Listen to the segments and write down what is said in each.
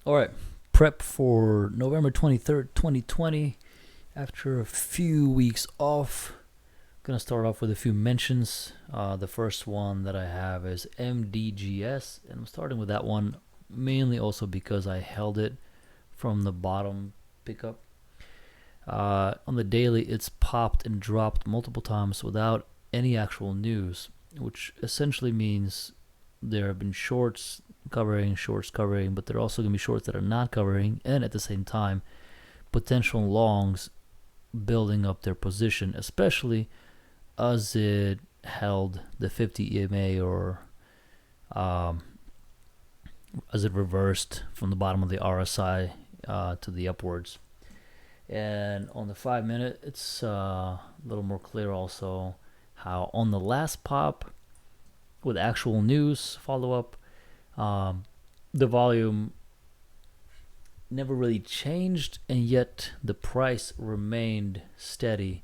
All right, prep for November 23rd, 2020. After a few weeks off, gonna start off with a few mentions. The first one that I have is MDGS, and I'm starting with that one mainly also because I held it from the bottom pickup. On the daily, it's popped and dropped multiple times without any actual news, which essentially means there have been shorts covering, but there are also going to be shorts that are not covering, and at the same time, potential longs building up their position, especially as it held the 50 EMA or um, as it reversed from the bottom of the RSI to the upwards. And on the 5 minute, it's a little more clear also how on the last pop with actual news follow up, um, the volume never really changed, and yet the price remained steady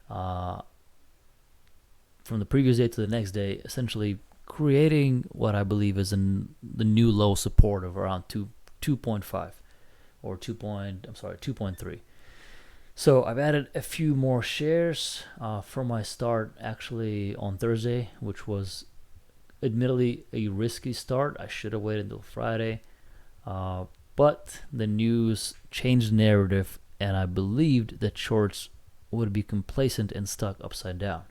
from the previous day to the next day, essentially creating what I believe is the new low support of around 2.5 or 2.3. So I've added a few more shares from my start actually on Thursday, which was admittedly a risky start. I should have waited until Friday. But the news changed the narrative, and I believed that shorts would be complacent and stuck upside down.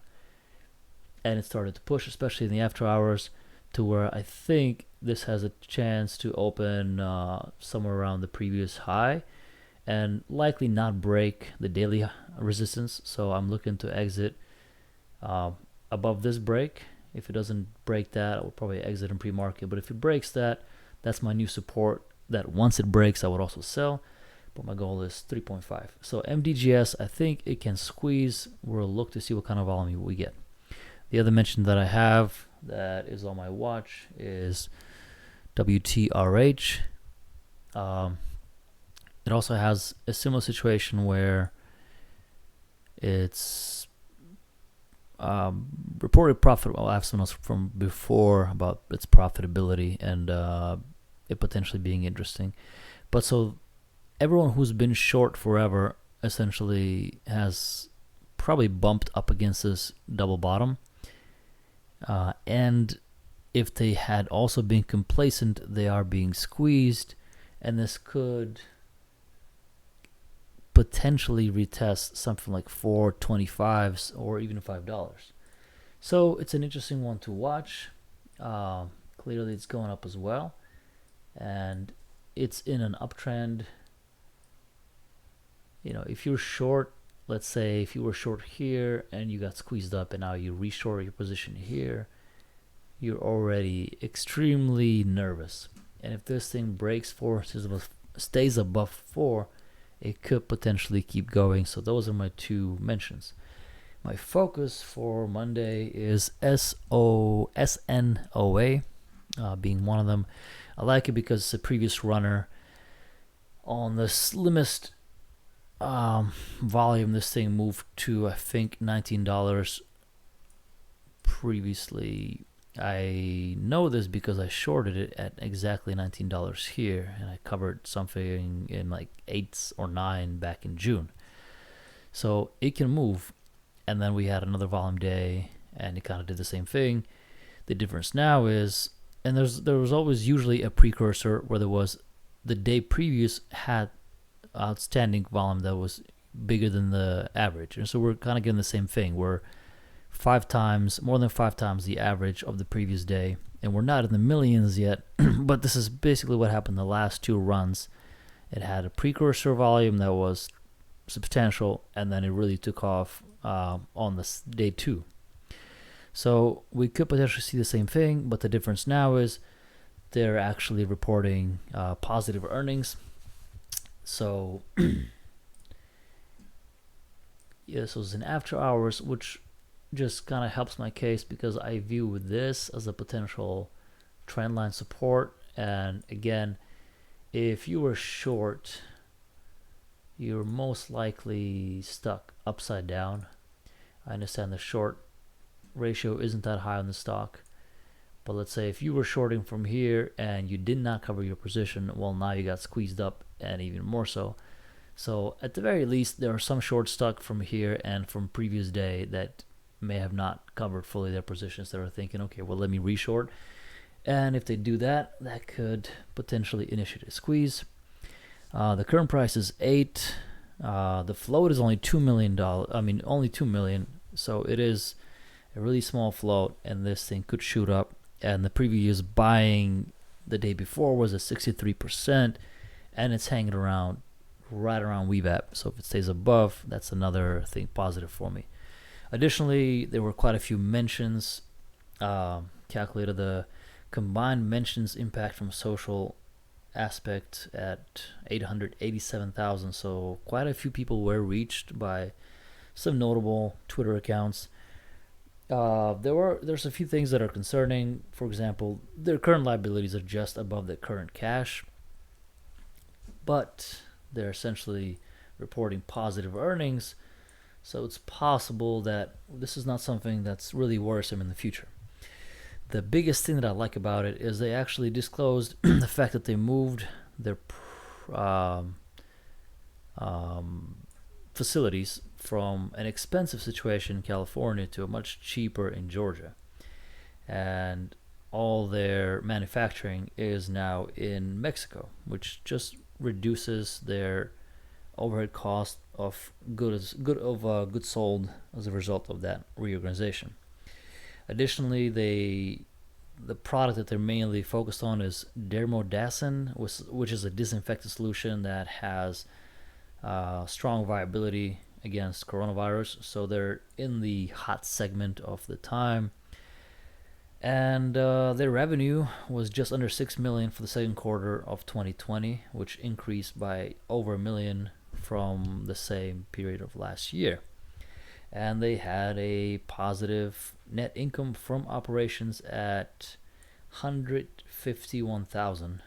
And it started to push, especially in the after hours, to where I think this has a chance to open somewhere around the previous high and likely not break the daily resistance. So I'm looking to exit above this break. If it doesn't break that, I will probably exit in pre-market. But if it breaks that, that's my new support. That once it breaks, I would also sell. But my goal is 3.5. So MDGS, I think it can squeeze. We'll look to see what kind of volume we get. The other mention that I have that is on my watch is WTRH. It also has a similar situation where it's reported profit. Well, I have some notes from before about its profitability and it potentially being interesting. But so everyone who's been short forever essentially has probably bumped up against this double bottom. And if they had also been complacent, they are being squeezed, and this could potentially retest something like 4.25s or even $5. So it's an interesting one to watch. Clearly, it's going up as well, and it's in an uptrend. You know, if you're short, let's say if you were short here and you got squeezed up and now you reshort your position here, you're already extremely nervous. And if this thing breaks 4, stays above 4, it could potentially keep going. So those are my two mentions. My focus for Monday is SNOA being one of them. I like it because it's a previous runner. On the slimmest volume, this thing moved to I think $19 previously. I know this because I shorted it at exactly $19 here, and I covered something in like 8 or 9 back in June. So it can move, and then we had another volume day, and it kind of did the same thing. The difference now is, and there was always usually a precursor where there was the day previous had outstanding volume that was bigger than the average, and so we're kind of getting the same thing. We're more than 5 times the average of the previous day, and we're not in the millions yet. But this is basically what happened the last 2 runs. It had a precursor volume that was substantial, and then it really took off on this day 2. So we could potentially see the same thing, but the difference now is they're actually reporting positive earnings. So yeah, so it's in after hours, which just kind of helps my case because I view this as a potential trendline support. And again, if you were short, you're most likely stuck upside down. I understand the short ratio isn't that high on the stock, But let's say if you were shorting from here and you did not cover your position, well, now you got squeezed up and even more so. So at the very least, there are some shorts stuck from here and from previous day that may have not covered fully their positions that are thinking, okay, well, let me reshort. And if they do that, that could potentially initiate a squeeze. The current price is 8. The float is only $2 million. I mean, only 2 million. So it is a really small float, and this thing could shoot up. And the previous buying the day before was at 63%, and it's hanging around right around WeVap. So if it stays above, that's another thing positive for me. Additionally, there were quite a few mentions. Calculated the combined mentions impact from social aspect at 887,000. So quite a few people were reached by some notable Twitter accounts. There's a few things that are concerning. For example, their current liabilities are just above the current cash, but they're essentially reporting positive earnings. So it's possible that this is not something that's really worrisome in the future. The biggest thing that I like about it is they actually disclosed the fact that they moved their facilities from an expensive situation in California to a much cheaper in Georgia. And all their manufacturing is now in Mexico, which just reduces their overhead cost of goods sold as a result of that reorganization. Additionally, the product that they're mainly focused on is dermodacin, which is a disinfectant solution that has strong viability against coronavirus. So they're in the hot segment of the time. And their revenue was just under $6 million for the second quarter of 2020, which increased by over $1 million from the same period of last year. And they had a positive net income from operations at $151,000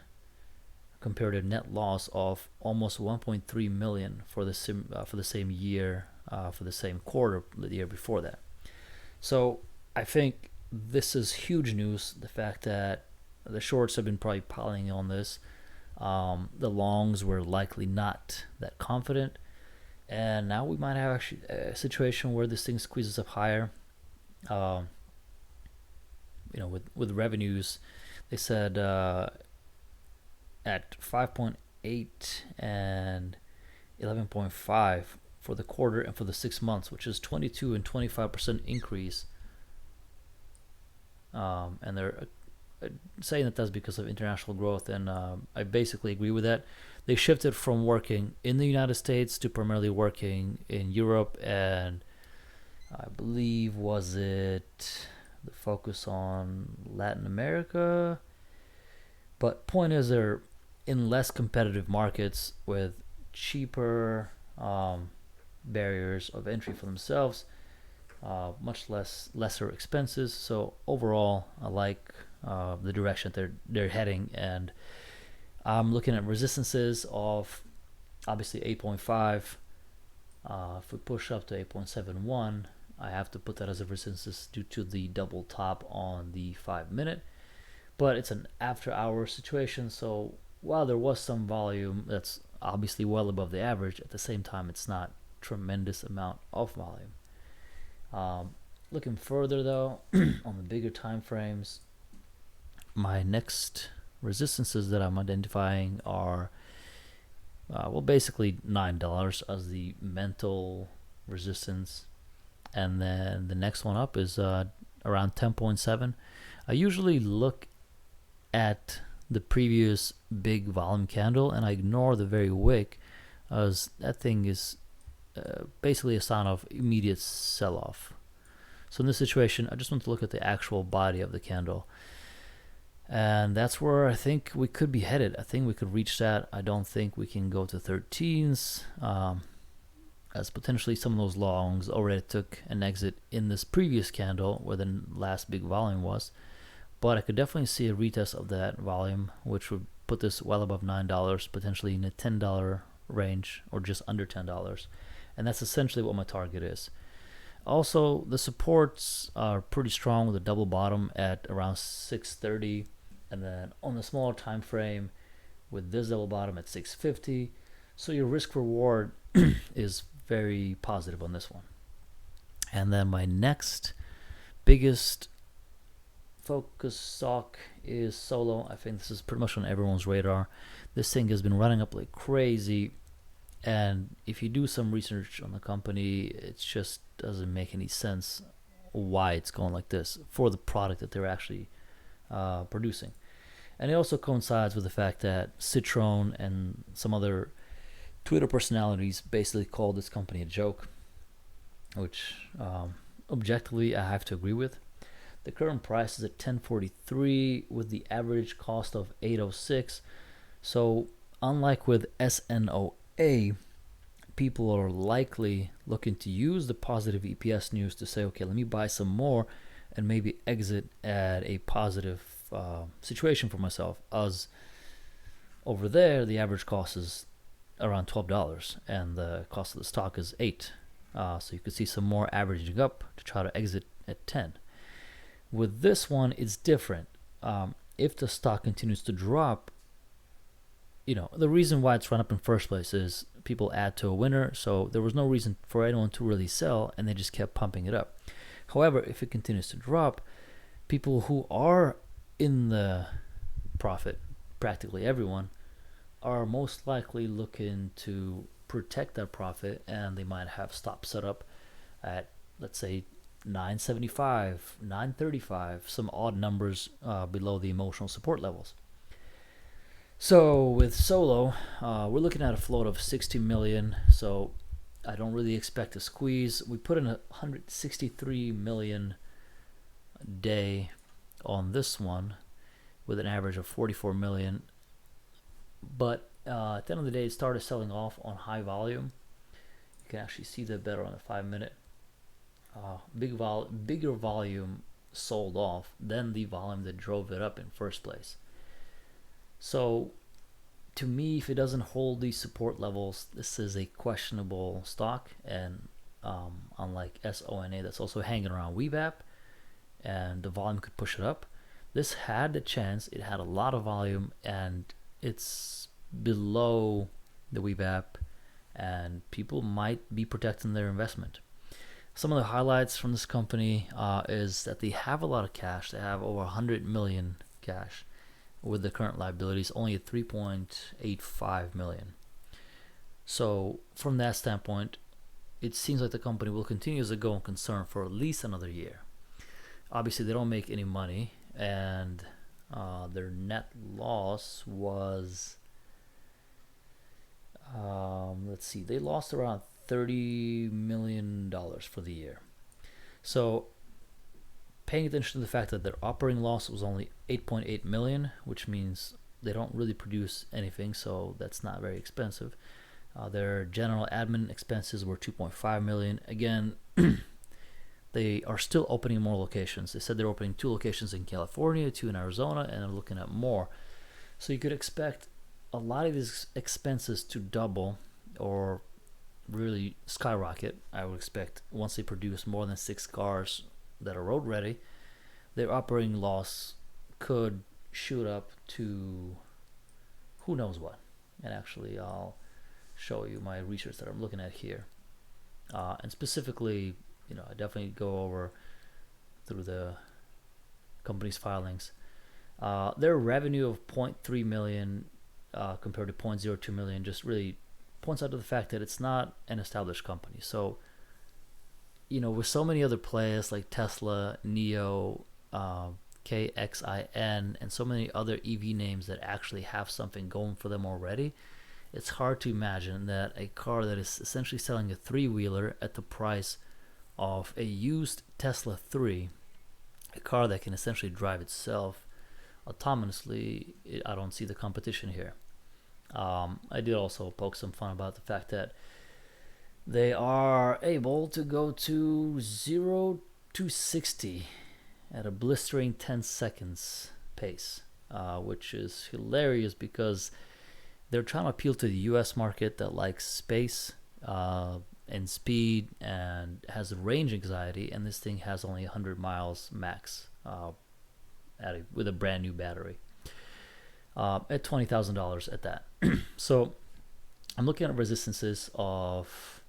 compared to a net loss of almost $1.3 million for the same year, for the same quarter the year before that. So I think this is huge news, the fact that the shorts have been probably piling on this. The longs were likely not that confident. And now we might have actually a situation where this thing squeezes up higher. With revenues, they said at 5.8 and 11.5 for the quarter and for the 6 months, which is 22 and 25% increase. And they're saying that that's because of international growth, and I basically agree with that. They shifted from working in the United States to primarily working in Europe, and I believe was it the focus on Latin America. But point is, they're in less competitive markets with cheaper barriers of entry for themselves, much lesser expenses. So overall, I like the direction they're heading, and I'm looking at resistances of obviously 8.5. If we push up to 8.71, I have to put that as a resistance due to the double top on the 5 minute. But it's an after hour situation, so while there was some volume that's obviously well above the average, at the same time it's not tremendous amount of volume. Looking further though, on the bigger time frames, my next resistances that I'm identifying are basically $9 as the mental resistance, and then the next one up is around 10.7. I usually look at the previous big volume candle and I ignore the very wick, as that thing is basically a sign of immediate sell-off. So in this situation, I just want to look at the actual body of the candle. And that's where I think we could be headed. I think we could reach that. I don't think we can go to 13s, as potentially some of those longs already took an exit in this previous candle where the last big volume was. But I could definitely see a retest of that volume, which would put this well above $9, potentially in the $10 range or just under $10. And that's essentially what my target is. Also, the supports are pretty strong with a double bottom at around 630, and then on the smaller time frame with this double bottom at 650. So your risk reward is very positive on this one. And then my next biggest focus stock is Solo. I think this is pretty much on everyone's radar. This thing has been running up like crazy, and if you do some research on the company, it just doesn't make any sense why it's going like this for the product that they're actually producing. And it also coincides with the fact that Citron and some other Twitter personalities basically called this company a joke, which objectively I have to agree with. The current price is at 1043 with the average cost of 806. So unlike with SNOA, people are likely looking to use the positive EPS news to say, okay, let me buy some more and maybe exit at a positive situation for myself. As over there, the average cost is around $12 and the cost of the stock is 8. So you could see some more averaging up to try to exit at 10. With this one, it's different. If the stock continues to drop, the reason why it's run up in first place is people add to a winner, so there was no reason for anyone to really sell, and they just kept pumping it up. However, if it continues to drop, people who are in the profit, practically everyone, are most likely looking to protect their profit, and they might have stops set up at, let's say, 975, 935, some odd numbers below the emotional support levels. So with Solo, we're looking at a float of 60 million, so I don't really expect a squeeze. We put in 163 million a day on this one with an average of 44 million. But at the end of the day, it started selling off on high volume. You can actually see that better on the 5-minute. Bigger volume sold off than the volume that drove it up in first place. So to me, if it doesn't hold these support levels, this is a questionable stock. And unlike SONA, that's also hanging around WeVap, and the volume could push it up, this had a chance. It had a lot of volume, and it's below the WeVap, and people might be protecting their investment. Some of the highlights from this company is that they have a lot of cash. They have over 100 million cash, with the current liabilities only at 3.85 million. So from that standpoint, it seems like the company will continue as a going concern for at least another year. Obviously, they don't make any money, and their net loss was, they lost around $30 million for the year. So paying attention to the fact that their operating loss was only 8.8 million, which means they don't really produce anything, so that's not very expensive. Their general admin expenses were 2.5 million. Again, they are still opening more locations. They said they're opening 2 locations in California, 2 in Arizona, and they're looking at more. So you could expect a lot of these expenses to double or really skyrocket. I would expect once they produce more than 6 cars that are road ready, their operating loss could shoot up to who knows what. And actually, I'll show you my research that I'm looking at here. And specifically, I definitely go over through the company's filings. Their revenue of 0.3 million compared to 0.02 million just really points out to the fact that it's not an established company. So, with so many other players like Tesla, NIO, KXIN, and so many other EV names that actually have something going for them already, it's hard to imagine that a car that is essentially selling a 3-wheeler at the price of a used Tesla 3, a car that can essentially drive itself autonomously, I don't see the competition here. I did also poke some fun about the fact that they are able to go to 0 to 60 at a blistering 10 seconds pace, which is hilarious because they're trying to appeal to the US market that likes space. in speed and has range anxiety, and this thing has only 100 miles max with a brand new battery at $20,000 at that. So I'm looking at resistances of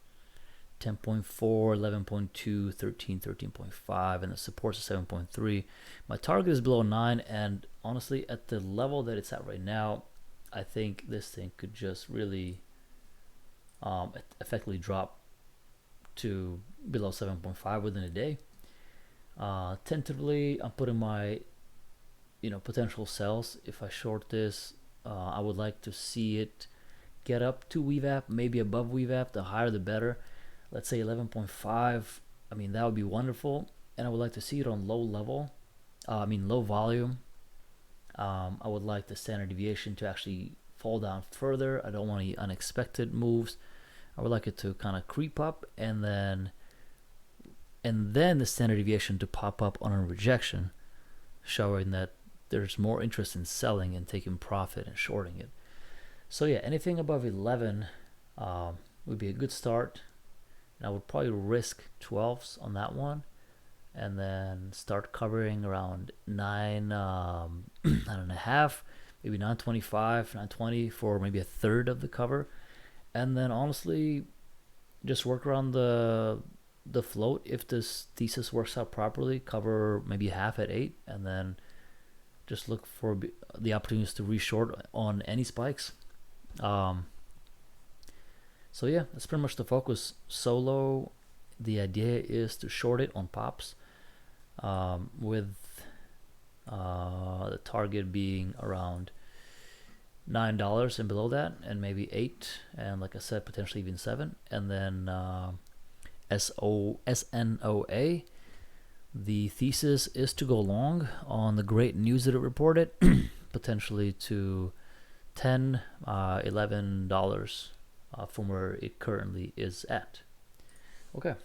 10.4, 11.2, 13, 13.5, and the supports are 7.3. My target is below 9, and honestly, at the level that it's at right now, I think this thing could just really effectively drop to below 7.5 within a day. Tentatively, I'm putting my potential sells. If I short this, I would like to see it get up to VWAP, maybe above VWAP. The higher the better. Let's say 11.5. I mean, that would be wonderful, and I would like to see it on low volume. I would like the standard deviation to actually fall down further. I don't want any unexpected moves. I would like it to kind of creep up, and then the standard deviation to pop up on a rejection, showing that there's more interest in selling and taking profit and shorting it. So yeah, anything above 11 would be a good start. And I would probably risk 12s on that one, and then start covering around 9.5, maybe 9.25, 9.20 for maybe a third of the cover, and then honestly just work around the float. If this thesis works out properly, cover maybe half at 8, and then just look for the opportunities to reshort on any spikes. So yeah, that's pretty much the focus. Solo, the idea is to short it on pops, with the target being around $9 and below that, and maybe 8, and like I said, potentially even 7. And then SNOA, the thesis is to go long on the great news that it reported, potentially to $10, $11 from where it currently is at. Okay.